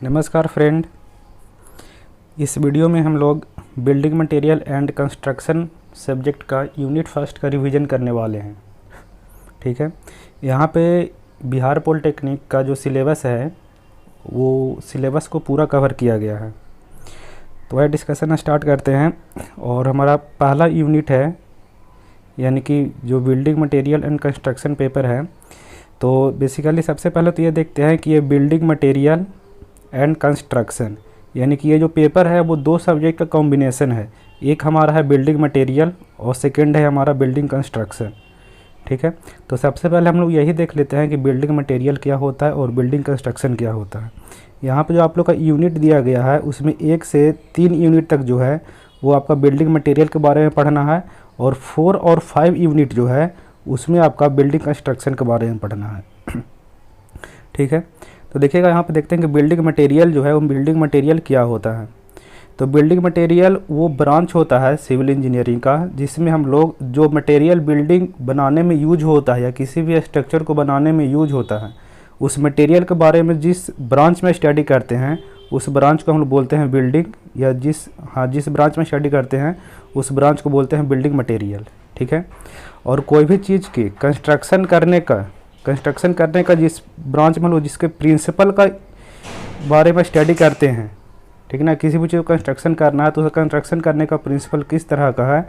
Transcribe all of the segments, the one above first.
नमस्कार फ्रेंड, इस वीडियो में हम लोग building material and construction subject का यूनिट फर्स्ट का रिवीजन करने वाले हैं। ठीक है, यहाँ पे बिहार पॉलिटेक्निक का जो सिलेबस है वो सिलेबस को पूरा कवर किया गया है। तो वह डिस्कशन स्टार्ट करते हैं। और हमारा पहला यूनिट है, यानी कि जो building material and construction paper है। तो बेसिकली सबसे पहले तो ये देखते हैं कि ये बिल्डिंग मटेरियल एंड कंस्ट्रक्शन, यानी कि ये जो पेपर है वो दो सब्जेक्ट का कॉम्बिनेशन है। एक हमारा है बिल्डिंग मटेरियल और सेकंड है हमारा बिल्डिंग कंस्ट्रक्शन। ठीक है, तो सबसे पहले हम लोग यही देख लेते हैं कि बिल्डिंग मटेरियल क्या होता है और बिल्डिंग कंस्ट्रक्शन क्या होता है। यहाँ पे जो आप लोग का यूनिट दिया गया है उसमें 1 से 3 यूनिट तक जो है वो आपका बिल्डिंग मटेरियल के बारे में पढ़ना है, और 4 और 5 यूनिट जो है उसमें आपका बिल्डिंग कंस्ट्रक्शन के बारे में पढ़ना है। ठीक है, तो देखिएगा यहाँ पे देखते हैं कि बिल्डिंग मटेरियल जो है वो बिल्डिंग मटेरियल क्या होता है। तो बिल्डिंग मटेरियल वो ब्रांच होता है सिविल इंजीनियरिंग का जिसमें हम लोग जो मटेरियल बिल्डिंग बनाने में यूज होता है या किसी भी स्ट्रक्चर को बनाने में यूज होता है, उस मटेरियल के बारे में जिस ब्रांच में स्टडी करते हैं उस ब्रांच को हम लोग बोलते हैं बिल्डिंग, या जिस ब्रांच में स्टडी करते हैं उस ब्रांच को बोलते हैं बिल्डिंग मटेरियल। ठीक है, और कोई भी चीज़ की कंस्ट्रक्शन करने का जिस ब्रांच में हम लोग जिसके प्रिंसिपल का बारे में स्टडी करते हैं, ठीक है ना, किसी भी चीज़ को कंस्ट्रक्शन करना है तो उसे कंस्ट्रक्शन करने का प्रिंसिपल किस तरह का है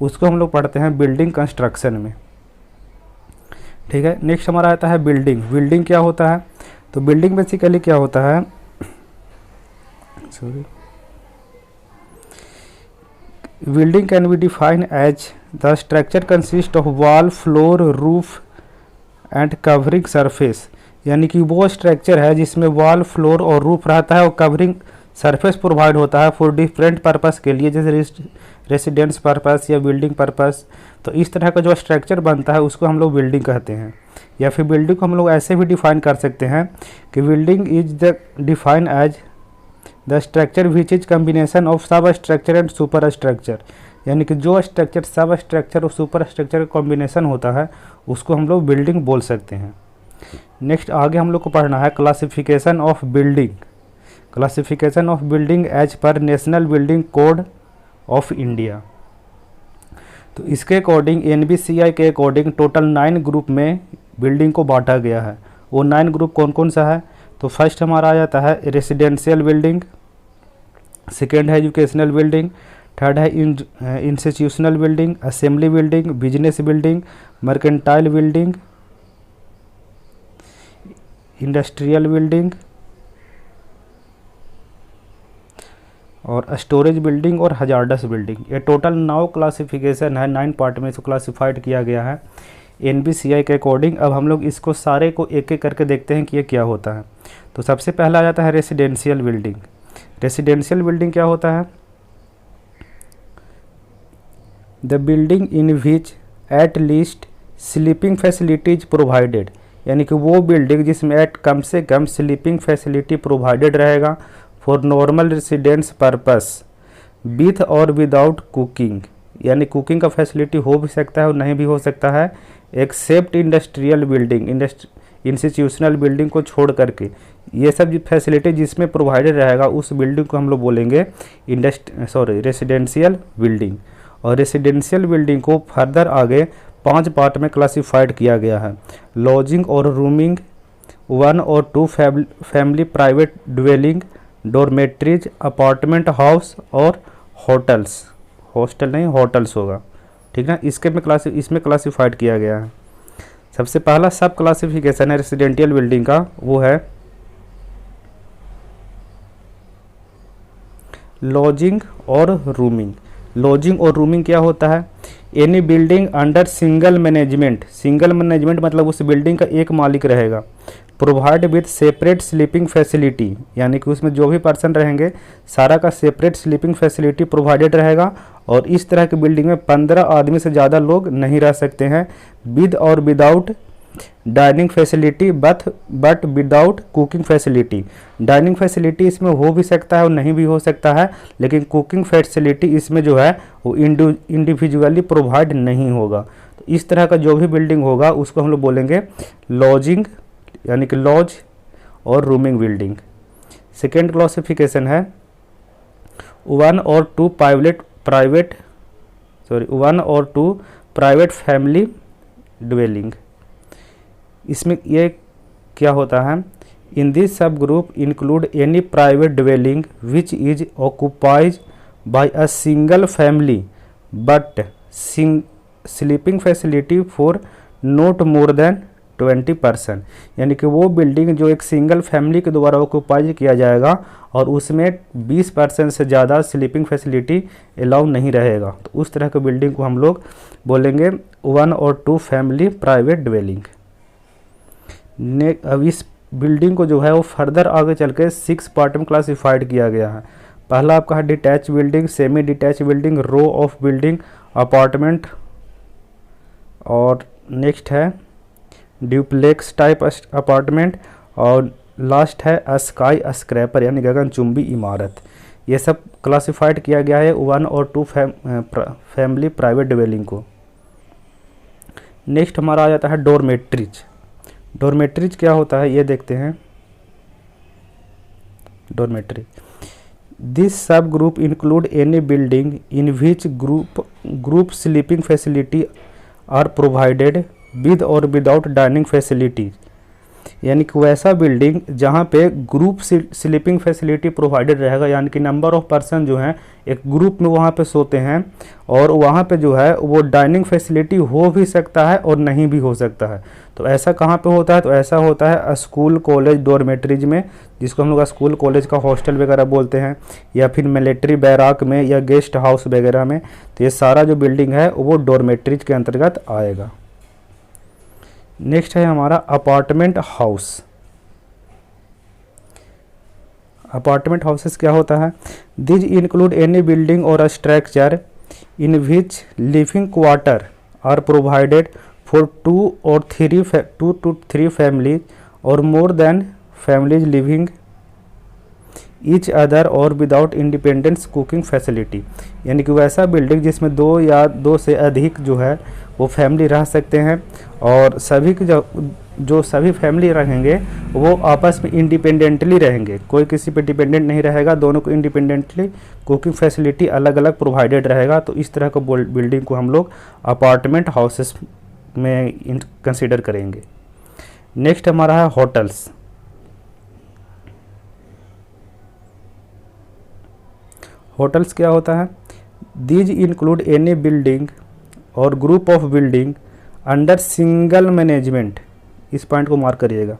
उसको हम लोग पढ़ते हैं बिल्डिंग कंस्ट्रक्शन में। ठीक है, नेक्स्ट हमारा आता है बिल्डिंग क्या होता है। तो बिल्डिंग बेसिकली क्या होता है, building can be defined as the structure consist of wall, floor, roof and covering surface, यानी कि वो स्ट्रक्चर है जिसमें वॉल, फ्लोर और रूफ रहता है और कवरिंग सरफेस प्रोवाइड होता है फॉर डिफरेंट पर्पस के लिए, जैसे रेसिडेंस पर्पस या बिल्डिंग पर्पस। तो इस तरह का जो स्ट्रक्चर बनता है उसको हम लोग बिल्डिंग कहते हैं। या फिर बिल्डिंग को हम लोग ऐसे भी डिफाइन कर सकते हैं कि building is the define as the structure which is combination of sub structure and super structure, यानी कि जो स्ट्रक्चर सब स्ट्रक्चर और सुपर स्ट्रक्चर का कॉम्बिनेशन होता है उसको हम लोग बिल्डिंग बोल सकते हैं। नेक्स्ट आगे हम लोग को पढ़ना है classification of building as per national building code of India. तो इसके अकॉर्डिंग NBCI के अकॉर्डिंग टोटल 9 ग्रुप में बिल्डिंग को बांटा गया है। वो 9 ग्रुप कौन कौन सा है, तो फर्स्ट हमारा आ जाता है रेसिडेंशियल बिल्डिंग, सेकेंड है एजुकेशनल बिल्डिंग, थर्ड है institutional building, assembly building, business building, mercantile building, industrial building और स्टोरेज बिल्डिंग और हजार्डस बिल्डिंग। ये टोटल 9 क्लासिफिकेशन है, 9 पार्ट में इसको क्लासिफाइड किया गया है NBCI के अकॉर्डिंग। अब हम लोग इसको सारे को एक एक करके देखते हैं कि ये क्या होता है। तो सबसे पहला आ जाता है रेसिडेंशियल बिल्डिंग क्या होता है, the building in which at least sleeping facilities provided, यानी कि वो बिल्डिंग जिसमें एट कम से कम स्लीपिंग फैसिलिटी प्रोवाइडेड रहेगा for normal residence purpose with और विदाउट कुकिंग, यानी कुकिंग का फैसिलिटी हो भी सकता है और नहीं भी हो सकता है, except industrial building, institutional building को छोड़ करके। ये सब फैसिलिटी जिसमें प्रोवाइडेड रहेगा उस बिल्डिंग को हम लोग बोलेंगे रेसिडेंशियल बिल्डिंग। और रेसिडेंशियल बिल्डिंग को फर्दर आगे 5 पार्ट में क्लासिफाइड किया गया है, लॉजिंग और रूमिंग, 1 और 2 family private dwelling, dormitories, apartment house और होटल्स, हॉस्टल नहीं होटल्स होगा। ठीक है, इसमें क्लासिफाइड किया गया है। सबसे पहला सब क्लासिफिकेशन है रेसिडेंशियल बिल्डिंग का, वो है लॉजिंग और रूमिंग क्या होता है, any building under single management मतलब उस बिल्डिंग का एक मालिक रहेगा, provide with separate sleeping facility, यानी कि उसमें जो भी पर्सन रहेंगे सारा का सेपरेट स्लीपिंग फैसिलिटी प्रोवाइडेड रहेगा। और इस तरह की बिल्डिंग में 15 आदमी से ज़्यादा लोग नहीं रह सकते हैं, विद और without dining facility but without cooking facility. Dining facility इसमें हो भी सकता है और नहीं भी हो सकता है, लेकिन कुकिंग फैसिलिटी इसमें जो है वो इंडिविजुअली प्रोवाइड नहीं होगा। तो इस तरह का जो भी बिल्डिंग होगा उसको हम लोग बोलेंगे लॉजिंग, यानी कि लॉज और रूमिंग बिल्डिंग। सेकेंड क्लासिफिकेशन है वन और टू प्राइवेट फैमिली ड्वेलिंग। इसमें ये क्या होता है, in this sub group include any private dwelling which is occupies by a single family but sleeping facility for not more than 20%। यानी कि वो बिल्डिंग जो एक सिंगल फैमिली के द्वारा ऑक्यूपाइज किया जाएगा और उसमें 20% से ज़्यादा स्लीपिंग फैसिलिटी अलाउ नहीं रहेगा, तो उस तरह के बिल्डिंग को हम लोग बोलेंगे 1 और 2 फैमिली प्राइवेट ड्वेलिंग। अब इस बिल्डिंग को जो है वो फर्दर आगे चल के 6 पार्ट में क्लासिफाइड किया गया है। पहला आपका है detach building, semi detach building, row of building, apartment, और नेक्स्ट है ड्यूप्लेक्स टाइप अपार्टमेंट, और लास्ट है स्काई स्क्रैपर यानी गगनचुंबी इमारत। ये सब क्लासिफाइड किया गया है 1 और 2 फैमिली प्राइवेट ड्वेलिंग को। नेक्स्ट हमारा आ जाता है डोरमेट्रीज। डोरमेट्रीज क्या होता है ये देखते हैं। Dormitory, this sub group include any building in which group sleeping facility are provided with और विदाउट डाइनिंग फैसिलिटी। यानी कि वैसा बिल्डिंग जहाँ पे ग्रुप स्लीपिंग फैसिलिटी प्रोवाइडेड रहेगा, यानी कि नंबर ऑफ पर्सन जो हैं एक ग्रुप में वहाँ पे सोते हैं, और वहाँ पे जो है वो डाइनिंग फैसिलिटी हो भी सकता है और नहीं भी हो सकता है। तो ऐसा कहाँ पे होता है, तो ऐसा होता है स्कूल कॉलेज डोरमेट्रीज में, जिसको हम लोग स्कूल कॉलेज का हॉस्टल वगैरह बोलते हैं, या फिर मिलिट्री बैराक में या गेस्ट हाउस वगैरह में। तो ये सारा जो बिल्डिंग है वो डोरमेट्रीज के अंतर्गत आएगा। नेक्स्ट है हमारा अपार्टमेंट हाउस। अपार्टमेंट हाउसेस क्या होता है, दिस इंक्लूड एनी बिल्डिंग और structure in which living quarter are provided for 2 to 3 families और more than families living each other और विदाउट इंडिपेंडेंस कुकिंग फैसिलिटी। यानी कि वैसा बिल्डिंग जिसमें 2 या 2 से अधिक जो है वो फैमिली रह सकते हैं, और सभी के जो सभी फैमिली रहेंगे वो आपस में इंडिपेंडेंटली रहेंगे, कोई किसी पे डिपेंडेंट नहीं रहेगा, दोनों को इंडिपेंडेंटली कुकिंग फैसिलिटी अलग अलग प्रोवाइडेड रहेगा। तो इस तरह का बिल्डिंग को हम लोग अपार्टमेंट हाउसेस में कंसिडर करेंगे। नेक्स्ट हमारा है होटल्स। होटल्स क्या होता है, दीज इंक्लूड एनी बिल्डिंग और group of building under single management, इस पॉइंट को मार्क करिएगा,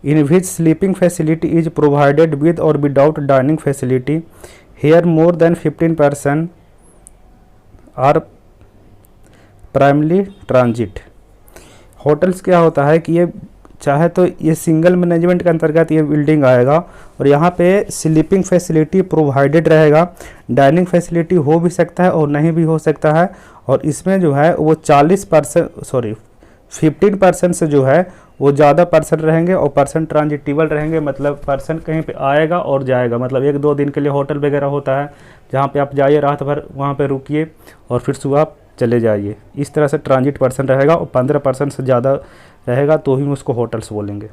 in which sleeping facility is provided with और without dining facility, here more than 15% are primary transit. Hotels क्या होता है कि ये चाहे तो ये सिंगल मैनेजमेंट के अंतर्गत ये बिल्डिंग आएगा, और यहाँ पे स्लीपिंग फैसिलिटी प्रोवाइडेड रहेगा, डाइनिंग फैसिलिटी हो भी सकता है और नहीं भी हो सकता है, और इसमें जो है वो 15% से जो है वो ज़्यादा पर्सन रहेंगे, और पर्सन ट्रांजिटिबल रहेंगे, मतलब पर्सन कहीं पे आएगा और जाएगा, मतलब 1-2 दिन के लिए होटल वगैरह होता है जहाँ पे आप जाइए रात भर वहाँ पे रुकिए और फिर सुबह आप चले जाइए। इस तरह से ट्रांजिट पर्सन रहेगा, और 15% से ज़्यादा रहेगा तो ही उसको होटल्स बोलेंगे।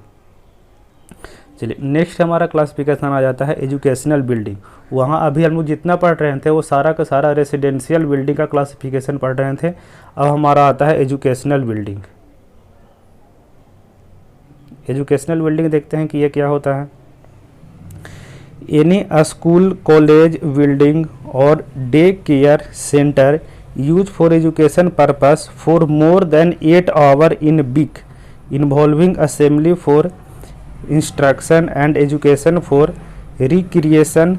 चलिए नेक्स्ट हमारा क्लासिफिकेशन आ जाता है एजुकेशनल बिल्डिंग। वहाँ अभी हम लोग जितना पढ़ रहे थे वो सारा का सारा रेसिडेंशियल बिल्डिंग का क्लासिफिकेशन पढ़ रहे थे। अब हमारा आता है एजुकेशनल बिल्डिंग। एजुकेशनल बिल्डिंग देखते हैं कि ये क्या होता है। एनी स्कूल कॉलेज बिल्डिंग और day care centre use for education purpose for more than 8 hour in week involving assembly for instruction and education for recreation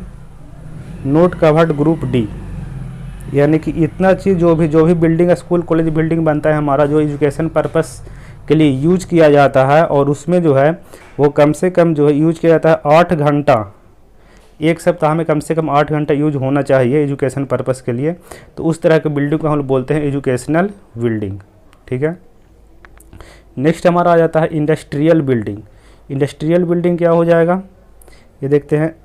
not covered group D. यानी कि इतना चीज़ जो भी बिल्डिंग स्कूल कॉलेज बिल्डिंग बनता है हमारा, जो एजुकेशन पर्पस के लिए यूज किया जाता है, और उसमें जो है वो कम से कम जो है यूज किया जाता है 8 घंटा, एक सप्ताह में कम से कम 8 घंटा यूज होना चाहिए एजुकेशन पर्पस के लिए। तो उस तरह के बिल्डिंग को हम लोग बोलते हैं एजुकेशनल बिल्डिंग। ठीक है। नेक्स्ट हमारा आ जाता है इंडस्ट्रियल बिल्डिंग। इंडस्ट्रियल बिल्डिंग क्या हो जाएगा ये देखते हैं।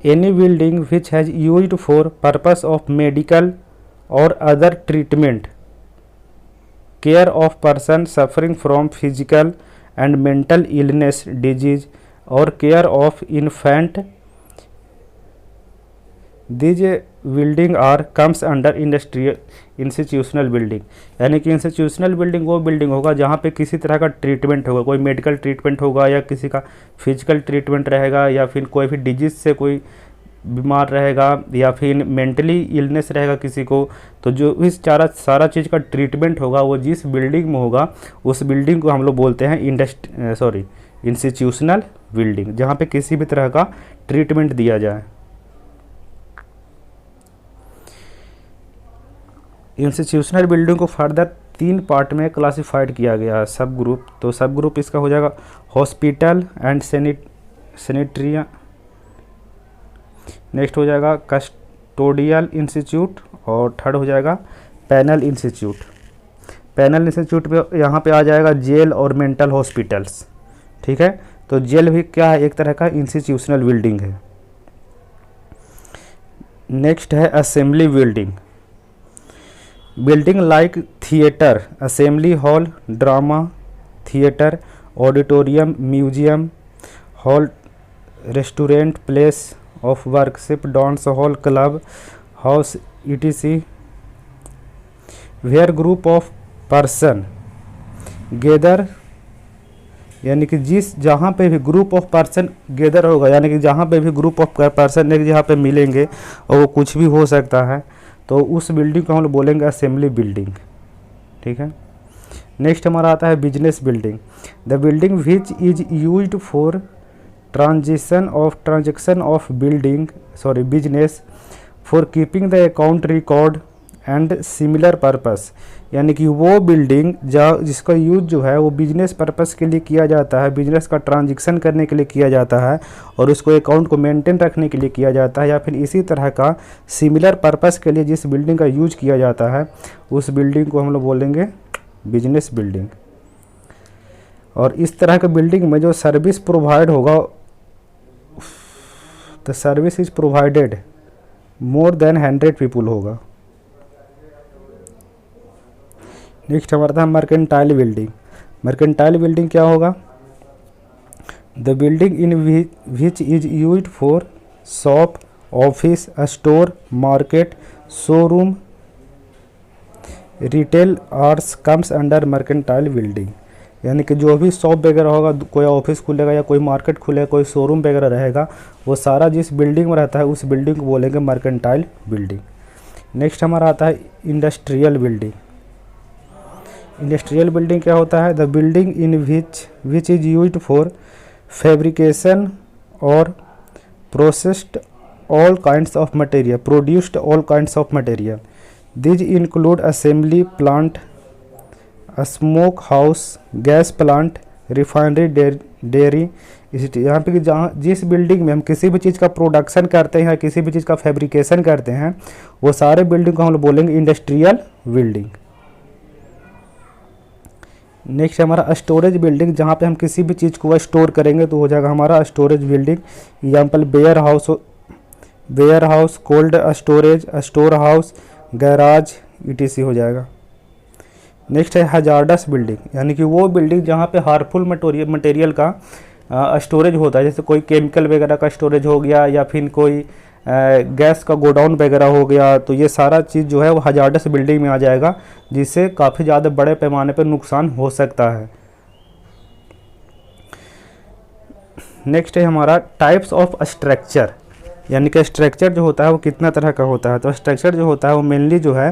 Any building which has used for purpose of medical और other treatment care of person suffering from physical and mental illness disease और care of infant. These building are comes under industrial institutional building. यानी कि institutional building वो building होगा जहाँ पे किसी तरह का ट्रीटमेंट होगा, कोई मेडिकल ट्रीटमेंट होगा या किसी का फिजिकल ट्रीटमेंट रहेगा या फिर कोई भी डिजीज़ से कोई बीमार रहेगा या फिर मेंटली इलनेस रहेगा किसी को, तो जो इस सारा चीज़ का ट्रीटमेंट होगा वो जिस बिल्डिंग में होगा उस बिल्डिंग को हम लोग बोलते हैं इंस्टीट्यूशनल बिल्डिंग, जहाँ पे किसी भी तरह का ट्रीटमेंट दिया जाए। इंस्टीट्यूशनल बिल्डिंग को फर्दर 3 पार्ट में क्लासिफाइड किया गया है, सब ग्रुप। तो सब ग्रुप इसका हो जाएगा हॉस्पिटल एंड सैनिटरिया, नेक्स्ट हो जाएगा कस्टोडियल इंस्टीट्यूट और थर्ड हो जाएगा पैनल इंस्टीट्यूट। पैनल इंस्टीट्यूट पे यहाँ पे आ जाएगा जेल और मेंटल हॉस्पिटल्स, ठीक है। तो जेल भी क्या है, एक तरह का इंस्टीट्यूशनल बिल्डिंग है। नेक्स्ट है assembly building, building like theatre, assembly hall, drama theatre, auditorium, museum hall, restaurant, place of worship, dance hall, club house etc, where group of person gather. यानी कि जहाँ पे भी ग्रुप ऑफ पर्सन गेदर होगा, यानी कि जहाँ पे भी ग्रुप ऑफ पर्सन एक जहाँ पे मिलेंगे और वो कुछ भी हो सकता है, तो उस बिल्डिंग को हम लोग बोलेंगे असेंबली बिल्डिंग, ठीक है। नेक्स्ट हमारा आता है business building, the building which is used for transaction of business for keeping the account record and similar purpose. यानी कि वो बिल्डिंग जिसका यूज जो है वो बिजनेस पर्पस के लिए किया जाता है, बिजनेस का ट्रांजेक्शन करने के लिए किया जाता है और उसको अकाउंट को मेंटेन रखने के लिए किया जाता है, या फिर इसी तरह का सिमिलर पर्पस के लिए जिस बिल्डिंग का यूज किया जाता है उस बिल्डिंग को हम लोग बोलेंगे बिजनेस बिल्डिंग। और इस तरह के बिल्डिंग में जो सर्विस प्रोवाइड होगा, the service is provided more than 100 people होगा। नेक्स्ट हमारा था मर्केंटाइल बिल्डिंग, मर्केंटाइल बिल्डिंग क्या होगा, the building in which is used for shop, office, store, market, showroom, retail are comes under mercantile building. यानी कि जो भी शॉप वगैरह होगा, कोई ऑफिस खुलेगा या कोई मार्केट खुलेगा, कोई शोरूम वगैरह रहेगा, वो सारा जिस बिल्डिंग में रहता है उस बिल्डिंग को बोलेंगे मर्केंटाइल बिल्डिंग। नेक्स्ट हमारा आता है इंडस्ट्रियल बिल्डिंग, इंडस्ट्रियल बिल्डिंग क्या होता है, the building in which is used for fabrication और processed all kinds of material, produced all kinds of material. These include assembly plant, a smoke house, gas plant, refinery, dairy. यहाँ पे जहाँ जिस building में हम किसी भी चीज़ का प्रोडक्शन करते हैं, किसी भी चीज़ का फैब्रिकेशन करते हैं, वो सारे बिल्डिंग को हम लोग बोलेंगे इंडस्ट्रियल बिल्डिंग। नेक्स्ट हमारा स्टोरेज बिल्डिंग, जहाँ पे हम किसी भी चीज़ को स्टोर करेंगे तो हो जाएगा हमारा storage building. Example warehouse, cold storage, storehouse, garage etc हो जाएगा। नेक्स्ट है हजार्डस बिल्डिंग, यानी कि वो बिल्डिंग जहाँ पे हार्मफुल मटेरियल का स्टोरेज होता है, जैसे कोई केमिकल वगैरह का स्टोरेज हो गया या फिर कोई गैस का गोडाउन वगैरह हो गया, तो ये सारा चीज़ जो है वो हजार्डस बिल्डिंग में आ जाएगा, जिससे काफ़ी ज़्यादा बड़े पैमाने पर नुकसान हो सकता है। नेक्स्ट है हमारा टाइप्स ऑफ स्ट्रक्चर, यानी कि स्ट्रक्चर जो होता है वो कितना तरह का होता है। तो स्ट्रक्चर जो होता है वो मेनली जो है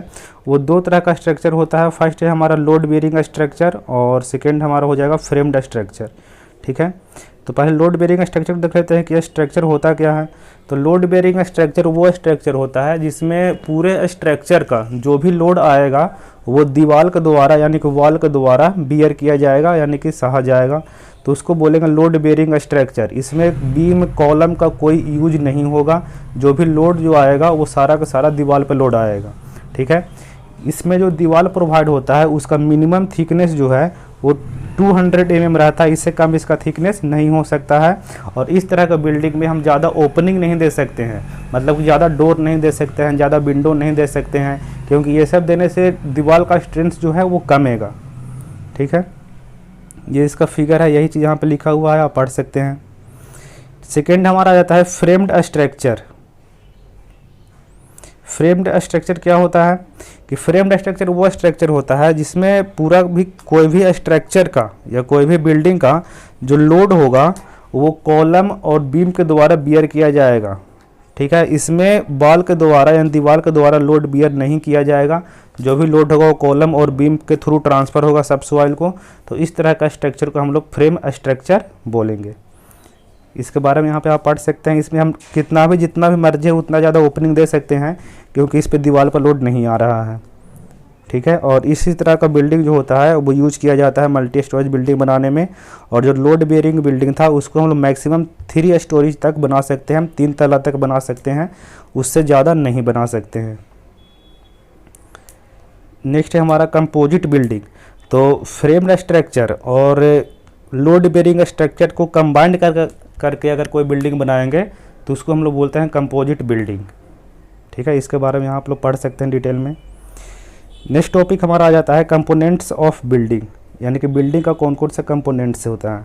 वो 2 तरह का स्ट्रक्चर होता है। फर्स्ट है हमारा लोड बेयरिंग स्ट्रक्चर और सेकेंड हमारा हो जाएगा फ्रेम्ड स्ट्रक्चर, ठीक है। तो पहले लोड बेयरिंग स्ट्रक्चर देख लेते हैं कि यह स्ट्रक्चर होता क्या है। तो लोड बेयरिंग स्ट्रक्चर वो स्ट्रक्चर होता है जिसमें पूरे स्ट्रक्चर का जो भी लोड आएगा वो दीवार के द्वारा यानी कि वॉल के द्वारा बियर किया जाएगा, यानी कि सहा जाएगा, तो उसको बोलेंगे लोड बेयरिंग स्ट्रक्चर। इसमें बीम कॉलम का कोई यूज नहीं होगा, जो भी लोड जो आएगा वो सारा का सारा दीवार पर लोड आएगा, ठीक है। इसमें जो दीवार प्रोवाइड होता है उसका मिनिमम थिकनेस जो है वो 200 mm रहता है, इससे कम इसका थिकनेस नहीं हो सकता है। और इस तरह का बिल्डिंग में हम ज़्यादा ओपनिंग नहीं दे सकते हैं, मतलब ज़्यादा डोर नहीं दे सकते हैं, ज़्यादा विंडो नहीं दे सकते हैं, क्योंकि ये सब देने से दीवार का स्ट्रेंथ जो है वो कमेगा, ठीक है। ये इसका फिगर है, यही चीज़ यहाँ पे लिखा हुआ है, आप पढ़ सकते हैं। सेकेंड हमारा आ जाता है फ्रेम्ड स्ट्रक्चर। फ्रेम्ड स्ट्रक्चर क्या होता है कि फ्रेम्ड स्ट्रक्चर वो स्ट्रक्चर होता है जिसमें पूरा भी कोई भी स्ट्रक्चर का या कोई भी बिल्डिंग का जो लोड होगा वो कॉलम और बीम के द्वारा बियर किया जाएगा। ठीक है, इसमें बाल के द्वारा यानी दीवार के द्वारा लोड बियर नहीं किया जाएगा। जो भी लोड होगा वो कॉलम और बीम के थ्रू ट्रांसफ़र होगा सब सॉइल को। तो इस तरह का स्ट्रक्चर को हम लोग फ्रेम स्ट्रक्चर बोलेंगे। इसके बारे में यहाँ पे आप पढ़ सकते हैं। इसमें हम जितना भी मर्जी है उतना ज़्यादा ओपनिंग दे सकते हैं क्योंकि इस पे दीवार पर लोड नहीं आ रहा है। ठीक है, और इसी तरह का बिल्डिंग जो होता है वो यूज किया जाता है मल्टी स्टोरेज बिल्डिंग बनाने में। और जो लोड बेयरिंग बिल्डिंग था उसको हम लोग मैक्सिमम 3 स्टोरेज तक बना सकते हैं, हम 3 तला तक बना सकते हैं, उससे ज़्यादा नहीं बना सकते हैं। नेक्स्ट है हमारा कंपोजिट बिल्डिंग। तो फ्रेम स्ट्रक्चर और लोड बेयरिंग स्ट्रक्चर को कंबाइंड करके अगर कोई बिल्डिंग बनाएंगे तो उसको हम लोग बोलते हैं कंपोजिट बिल्डिंग। ठीक है, इसके बारे में यहाँ आप लोग पढ़ सकते हैं डिटेल में। नेक्स्ट टॉपिक हमारा आ जाता है कंपोनेंट्स ऑफ बिल्डिंग, यानी कि बिल्डिंग का कौन कौन सा कंपोनेंट से होता है।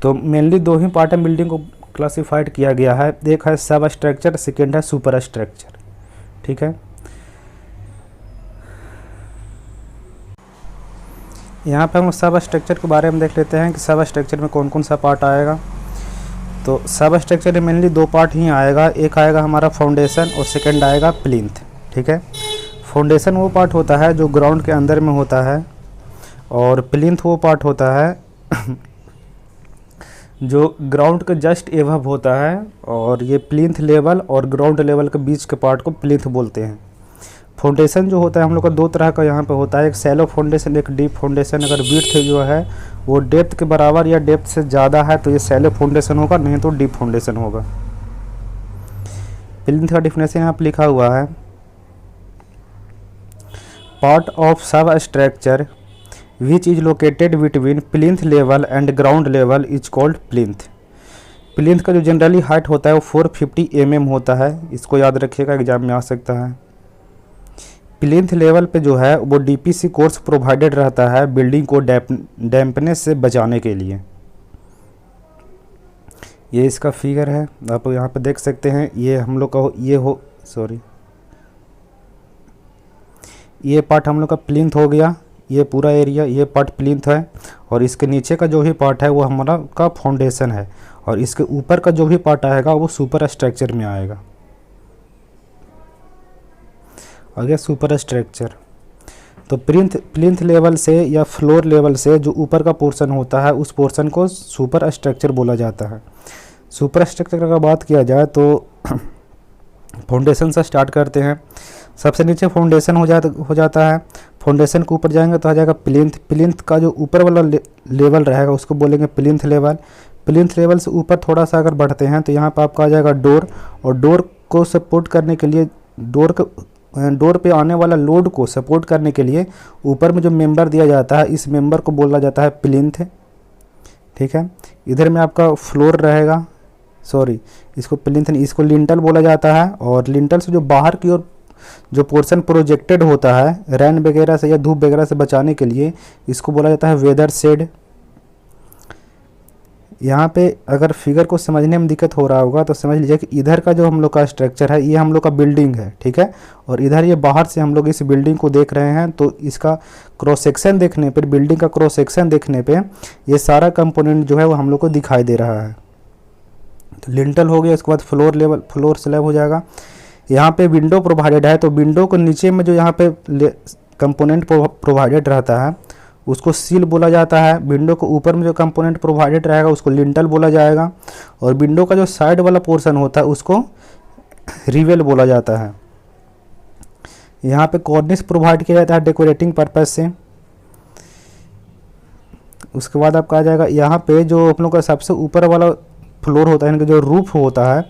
तो मेनली 2 ही पार्ट में बिल्डिंग को क्लासिफाइड किया गया है, एक है सब स्ट्रक्चर, सेकेंड है सुपर स्ट्रक्चर। ठीक है, यहाँ पे हम सब स्ट्रक्चर के बारे में देख लेते हैं कि सब स्ट्रक्चर में कौन कौन सा पार्ट आएगा। तो सब स्ट्रक्चर में मेनली 2 पार्ट ही आएगा, एक आएगा हमारा फाउंडेशन और सेकंड आएगा प्लिंथ। ठीक है, फाउंडेशन वो पार्ट होता है जो ग्राउंड के अंदर में होता है और प्लिंथ वो पार्ट होता है जो ग्राउंड के जस्ट एबव होता है। और ये प्लिंथ लेवल और ग्राउंड लेवल के बीच के पार्ट को प्लिंथ बोलते हैं। फाउंडेशन जो होता है हम लोग का 2 तरह का यहाँ पे होता है, एक सैलो फाउंडेशन, एक डीप फाउंडेशन। अगर विड्थ जो है वो डेप्थ के बराबर या डेप्थ से ज़्यादा है तो ये सैलो फाउंडेशन होगा, नहीं तो डीप फाउंडेशन होगा। प्लिंथ का डिफिनेशन यहाँ पे लिखा हुआ है, part of sub structure which is located between plinth level and ground level is called plinth. Plinth का जो जनरली हाइट होता है वो 450 mm होता है, इसको याद रखिएगा, एग्जाम में आ सकता है। प्लिंथ लेवल पे जो है वो डीपीसी कोर्स प्रोवाइडेड रहता है बिल्डिंग को डैम्पनेस से बचाने के लिए। ये इसका फिगर है, आप यहाँ पे देख सकते हैं। ये हम लोग का ये पार्ट हम लोग का प्लिंथ हो गया, ये पूरा एरिया, ये पार्ट प्लिंथ है। और इसके नीचे का जो भी पार्ट है वो हमारा का फाउंडेशन है और इसके ऊपर का जो भी पार्ट आएगा वो सुपर स्ट्रक्चर में आएगा। आगे सुपर स्ट्रक्चर, तो प्लिंथ लेवल से या फ्लोर लेवल से जो ऊपर का पोर्शन होता है उस पोर्शन को सुपर स्ट्रक्चर बोला जाता है। सुपर स्ट्रक्चर का बात किया जाए तो फाउंडेशन से स्टार्ट करते हैं। सबसे नीचे फाउंडेशन हो जाता है। फाउंडेशन के ऊपर जाएंगे तो आ जाएगा प्लिंथ। प्लिंथ का जो ऊपर वाला लेवल रहेगा उसको बोलेंगे प्लिंथ लेवल। प्लिंथ लेवल से ऊपर थोड़ा सा अगर बढ़ते हैं तो यहाँ पर आपका आ जाएगा डोर। और डोर को सपोर्ट करने के लिए डोर पे आने वाला लोड को सपोर्ट करने के लिए ऊपर में जो मेंबर दिया जाता है इस मेंबर को बोला जाता है प्लिंथ। ठीक है, इधर में आपका फ्लोर रहेगा, इसको प्लिंथ नहीं, इसको लिंटल बोला जाता है। और लिंटल से जो बाहर की ओर जो पोर्शन प्रोजेक्टेड होता है रैन वगैरह से या धूप वगैरह से बचाने के लिए इसको बोला जाता है वेदर शेड। यहाँ पे अगर फिगर को समझने में दिक्कत हो रहा होगा तो समझ लीजिए कि इधर का जो हम लोग का स्ट्रक्चर है ये हम लोग का बिल्डिंग है। ठीक है, और इधर ये बाहर से हम लोग इस बिल्डिंग को देख रहे हैं तो इसका क्रॉस सेक्शन देखने पर, बिल्डिंग का क्रॉस सेक्शन देखने पे ये सारा कंपोनेंट जो है वो हम लोग को दिखाई दे रहा है। तो लिंटल हो गया, उसके बाद फ्लोर स्लैब हो जाएगा। यहाँ पे विंडो प्रोवाइडेड है तो विंडो को नीचे में जो यहाँ पे कंपोनेंट प्रोवाइडेड रहता है उसको सील बोला जाता है। विंडो को ऊपर में जो कंपोनेंट प्रोवाइडेड रहेगा उसको लिंटल बोला जाएगा। और विंडो का जो साइड वाला पोर्शन होता है उसको रिवेल बोला जाता है। यहाँ पे कॉर्निस प्रोवाइड किया जाता है डेकोरेटिंग पर्पज से। उसके बाद आपका आ जाएगा यहाँ पे जो आप लोग का सबसे ऊपर वाला फ्लोर होता है, यानी कि जो रूफ होता है,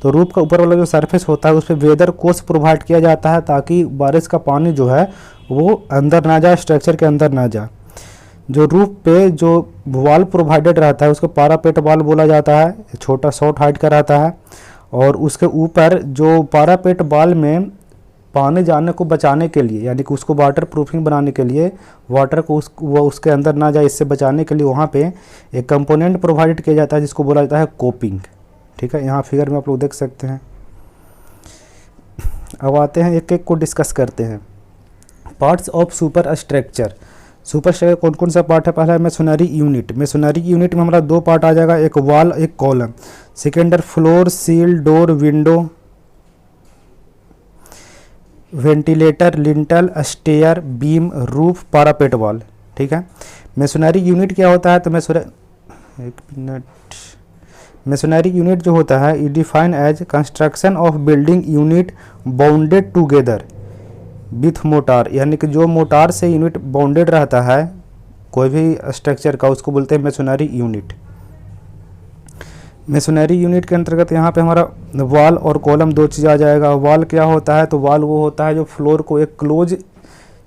तो रूफ का ऊपर वाला जो सरफेस होता है उस पर वेदर कोर्स प्रोवाइड किया जाता है ताकि बारिश का पानी जो है वो अंदर ना जाए, स्ट्रक्चर के अंदर ना जाए। जो रूफ पे जो वॉल प्रोवाइडेड रहता है उसको पारापेट वॉल बोला जाता है, छोटा शॉर्ट हाइट का रहता है। और उसके ऊपर जो पारापेट वॉल में पानी जाने को बचाने के लिए, यानी कि उसको वाटर प्रूफिंग बनाने के लिए, वाटर को वो उसके अंदर ना जाए, इससे बचाने के लिए वहाँ पे एक कंपोनेंट प्रोवाइड किया जाता है जिसको बोला जाता है कोपिंग। ठीक है, यहाँ फिगर में आप लोग देख सकते हैं। अब आते हैं एक एक को डिस्कस करते हैं। Parts of super structure. Super structure कौन कौन सा पार्ट है? पहला है मेसोनरी यूनिट। मेसोनरी यूनिट में हमारा दो पार्ट आ जाएगा, एक वॉल एक कॉलम। सेकेंडर floor, sill, door, window, ventilator, lintel, stair, beam, roof, parapet wall. ठीक है, मेसोनरी यूनिट क्या होता है? तो मेसोनरी यूनिट जो होता है it define as construction of building unit bounded together with mortar, यानी कि जो मोटार से यूनिट बाउंडेड रहता है कोई भी स्ट्रक्चर का, उसको बोलते हैं मेसोनरी यूनिट। मेसोनरी यूनिट के अंतर्गत यहाँ पे हमारा वॉल और कॉलम दो चीज़ आ जाएगा। वॉल क्या होता है? तो वॉल वो होता है जो फ्लोर को एक क्लोज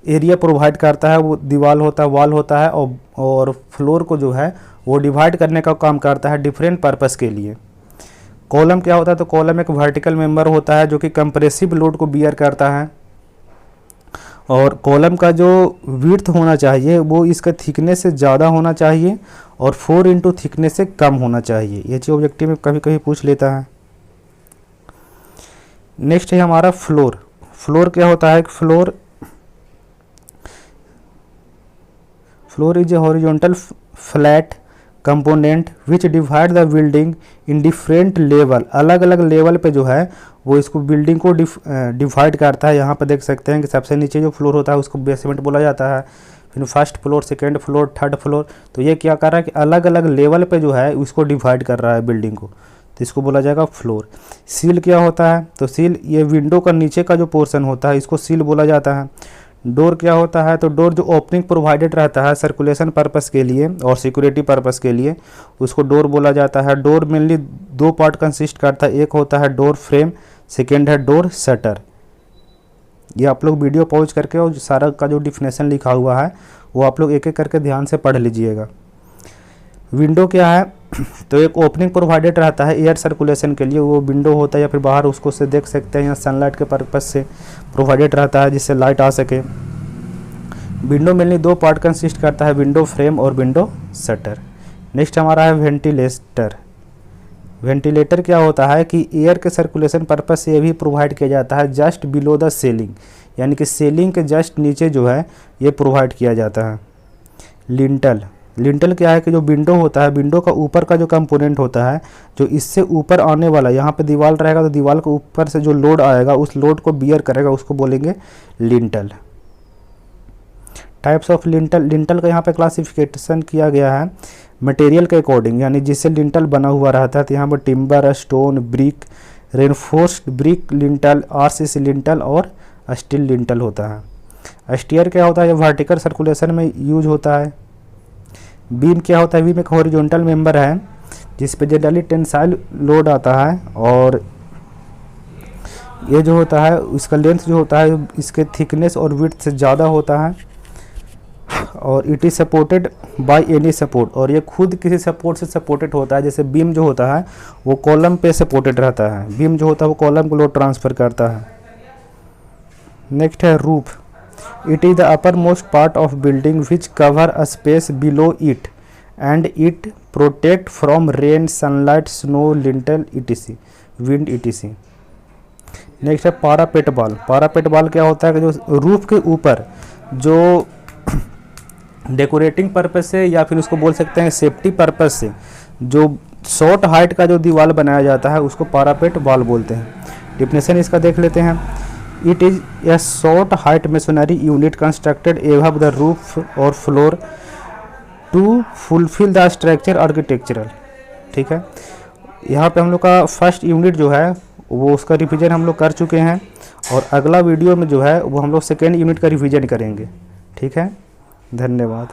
एरिया प्रोवाइड करता है, वो दीवार होता है, वॉल होता है। और फ्लोर को जो है वो डिवाइड करने का काम करता है डिफरेंट पर्पस के लिए। कॉलम क्या होता है? तो कॉलम एक वर्टिकल मेंबर होता है जो कि कंप्रेसिव लोड को बियर करता है। और कॉलम का जो विड्थ होना चाहिए वो इसका थिकनेस से ज़्यादा होना चाहिए और 4 इंटू थिकनेस से कम होना चाहिए। ये चीज़ ऑब्जेक्टिव में कभी कभी पूछ लेता है। नेक्स्ट है हमारा फ्लोर। फ्लोर क्या होता है? Floor is a horizontal flat component which divide the building in different level. अलग अलग लेवल पे जो है वो इसको बिल्डिंग को डिवाइड करता है। यहाँ पे देख सकते हैं कि सबसे नीचे जो फ्लोर होता है उसको बेसमेंट बोला जाता है, फिर first floor, second floor, third floor. तो ये क्या कर रहा है कि अलग अलग लेवल पे जो है उसको डिवाइड कर रहा है बिल्डिंग को, तो इसको बोला जाएगा फ्लोर। सील क्या होता है? तो सील ये विंडो का नीचे का जो पोर्शन होता है इसको सील बोला जाता है। डोर क्या होता है? तो डोर जो ओपनिंग प्रोवाइडेड रहता है सर्कुलेशन पर्पस के लिए और सिक्योरिटी पर्पस के लिए, उसको डोर बोला जाता है। डोर मेनली दो पार्ट कंसिस्ट करता है, एक होता है डोर फ्रेम, सेकेंड है डोर शटर। ये आप लोग वीडियो पॉज करके और सारा का जो डिफिनेशन लिखा हुआ है वो आप लोग एक एक करके ध्यान से पढ़ लीजिएगा। विंडो क्या है? तो एक ओपनिंग प्रोवाइडेड रहता है एयर सर्कुलेशन के लिए, वो विंडो होता है या फिर बाहर उसको से देख सकते हैं, या सनलाइट के पर्पस से प्रोवाइडेड रहता है जिससे लाइट आ सके। विंडो मेनली दो पार्ट कंसिस्ट करता है, विंडो फ्रेम और विंडो शटर। नेक्स्ट हमारा है वेंटिलेटर। वेंटिलेटर क्या होता है कि एयर के सर्कुलेशन पर्पस से ये भी प्रोवाइड किया जाता है जस्ट बिलो द सीलिंग, यानी कि सीलिंग के जस्ट नीचे जो है ये प्रोवाइड किया जाता है। लिंटल क्या है कि जो विंडो होता है, विंडो का ऊपर का जो कंपोनेंट होता है, जो इससे ऊपर आने वाला, यहाँ पे दीवार रहेगा तो दीवार के ऊपर से जो लोड आएगा उस लोड को बियर करेगा, उसको बोलेंगे लिंटल। टाइप्स ऑफ लिंटल का यहाँ पे क्लासिफिकेशन किया गया है मटेरियल के अकॉर्डिंग, यानी जिससे लिंटल बना हुआ रहता है। तो यहाँ पर timber, stone, brick, reinforced brick lintel, RCC lintel और स्टील लिंटल होता है। स्टेयर क्या होता है? ये वर्टिकल सर्कुलेशन में यूज होता है। बीम क्या होता है? बीम एक हॉरिजॉन्टल मेंबर है जिस पे जनरली टेंसाइल लोड आता है, और ये जो होता है इसका लेंथ जो होता है इसके थिकनेस और विड्थ से ज़्यादा होता है, और it is supported by any support, और ये खुद किसी सपोर्ट से सपोर्टेड होता है। जैसे बीम जो होता है वो कॉलम पे सपोर्टेड रहता है, बीम जो होता है वो कॉलम को लोड ट्रांसफ़र करता है। नेक्स्ट है roof. It is the uppermost part of building which cover a space below it and it protect from rain, sunlight, snow, lintel etc, wind etc। Next है पारापेट wall. पारापेट wall क्या होता है कि जो roof के ऊपर जो डेकोरेटिंग पर्पस से या फिर उसको बोल सकते हैं सेफ्टी पर्पस से जो शॉर्ट हाइट का जो दीवार बनाया जाता है उसको पारापेट वॉल बोलते हैं। डिफिनेशन इसका देख लेते हैं। It is a short height masonry unit constructed above the roof or floor to fulfill the structure architectural। ठीक है, यहाँ पे हम लोग का फर्स्ट यूनिट जो है वो उसका रिवीजन हम लोग कर चुके हैं, और अगला वीडियो में जो है वो हम लोग सेकेंड यूनिट का रिवीजन करेंगे। ठीक है, धन्यवाद।